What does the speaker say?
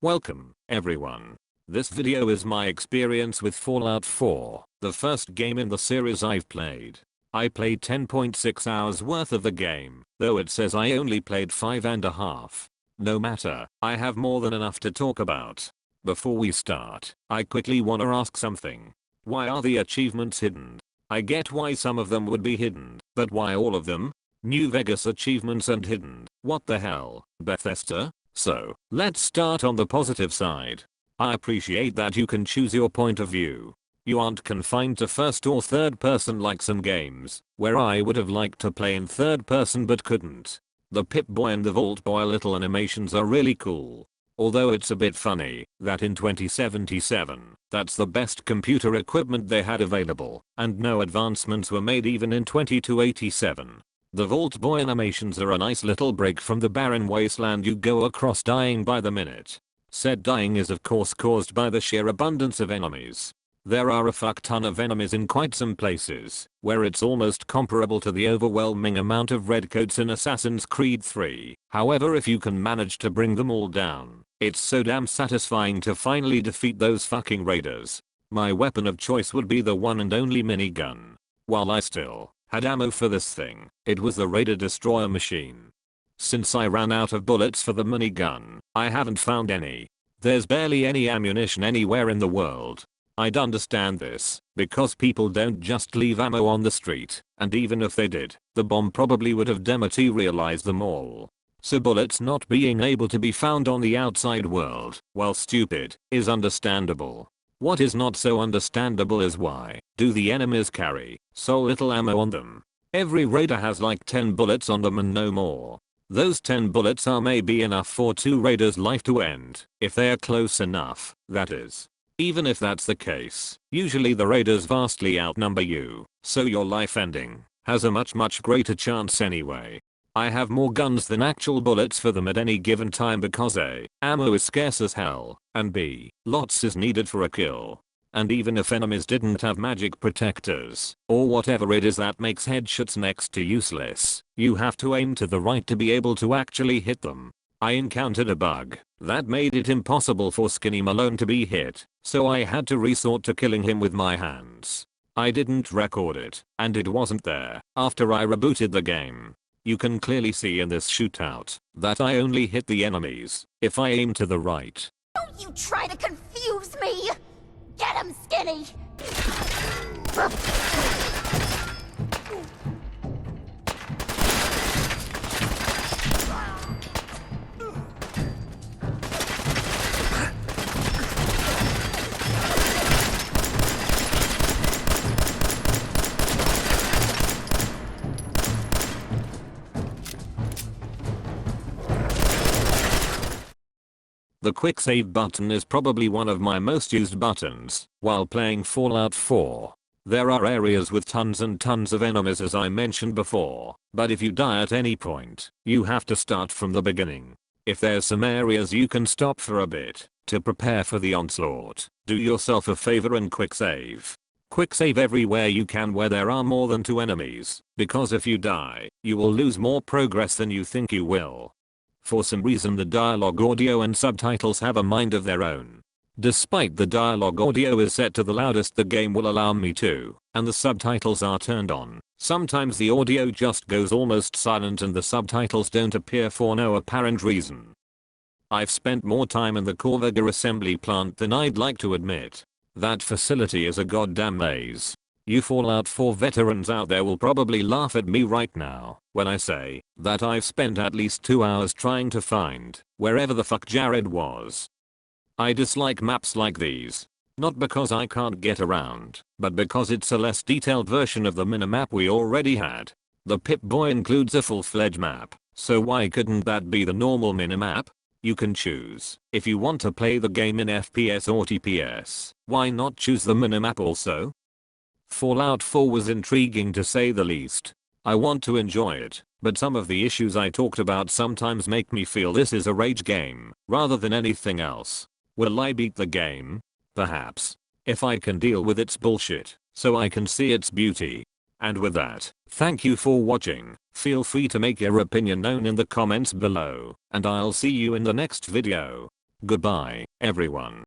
Welcome, everyone. This video is my experience with Fallout 4, the first game in the series I've played. I played 10.6 hours worth of the game, though it says I only played 5.5. No matter, I have more than enough to talk about. Before we start, I quickly wanna ask something. Why are the achievements hidden? I get why some of them would be hidden, but why all of them? New Vegas achievements and hidden. What the hell, Bethesda? So, let's start on the positive side. I appreciate that you can choose your point of view. You aren't confined to first or third person like some games, where I would have liked to play in third person but couldn't. The Pip-Boy and the Vault-Boy little animations are really cool. Although it's a bit funny that in 2077, that's the best computer equipment they had available, and no advancements were made even in 2287. The Vault-Boy animations are a nice little break from the barren wasteland you go across dying by the minute. Said dying is of course caused by the sheer abundance of enemies. There are a fuck ton of enemies in quite some places, where it's almost comparable to the overwhelming amount of redcoats in Assassin's Creed 3. However, if you can manage to bring them all down, it's so damn satisfying to finally defeat those fucking raiders. My weapon of choice would be the one and only minigun. While I still had ammo for this thing, it was the Raider Destroyer machine. Since I ran out of bullets for the minigun, I haven't found any. There's barely any ammunition anywhere in the world. I'd understand this, because people don't just leave ammo on the street, and even if they did, the bomb probably would have dematerialized them all. So bullets not being able to be found on the outside world, while stupid, is understandable. What is not so understandable is why do the enemies carry so little ammo on them? Every raider has like 10 bullets on them and no more. Those 10 bullets are maybe enough for 2 raiders' life to end, if they are close enough, that is. Even if that's the case, usually the raiders vastly outnumber you, so your life ending has a much greater chance anyway. I have more guns than actual bullets for them at any given time because A, ammo is scarce as hell, and B, lots is needed for a kill. And even if enemies didn't have magic protectors, or whatever it is that makes headshots next to useless, you have to aim to the right to be able to actually hit them. I encountered a bug that made it impossible for Skinny Malone to be hit, so I had to resort to killing him with my hands. I didn't record it, and it wasn't there after I rebooted the game. You can clearly see in this shootout that I only hit the enemies if I aim to the right. Don't you try to confuse me! Get him, Skinny! The quick save button is probably one of my most used buttons while playing Fallout 4. There are areas with tons and tons of enemies as I mentioned before, but if you die at any point, you have to start from the beginning. If there's some areas you can stop for a bit to prepare for the onslaught, do yourself a favor and quick save. Quick save everywhere you can where there are more than 2 enemies, because if you die, you will lose more progress than you think you will. For some reason the dialogue audio and subtitles have a mind of their own. Despite the dialogue audio is set to the loudest the game will allow me to, and the subtitles are turned on, sometimes the audio just goes almost silent and the subtitles don't appear for no apparent reason. I've spent more time in the Corvair assembly plant than I'd like to admit. That facility is a goddamn maze. You Fallout 4 veterans out there will probably laugh at me right now when I say that I've spent at least 2 hours trying to find wherever the fuck Jared was. I dislike maps like these. Not because I can't get around, but because it's a less detailed version of the minimap we already had. The Pip-Boy includes a full-fledged map, so why couldn't that be the normal minimap? You can choose if you want to play the game in FPS or TPS. Why not choose the minimap also? Fallout 4 was intriguing to say the least. I want to enjoy it, but some of the issues I talked about sometimes make me feel this is a rage game, rather than anything else. Will I beat the game? Perhaps. If I can deal with its bullshit, so I can see its beauty. And with that, thank you for watching. Feel free to make your opinion known in the comments below, and I'll see you in the next video. Goodbye, everyone.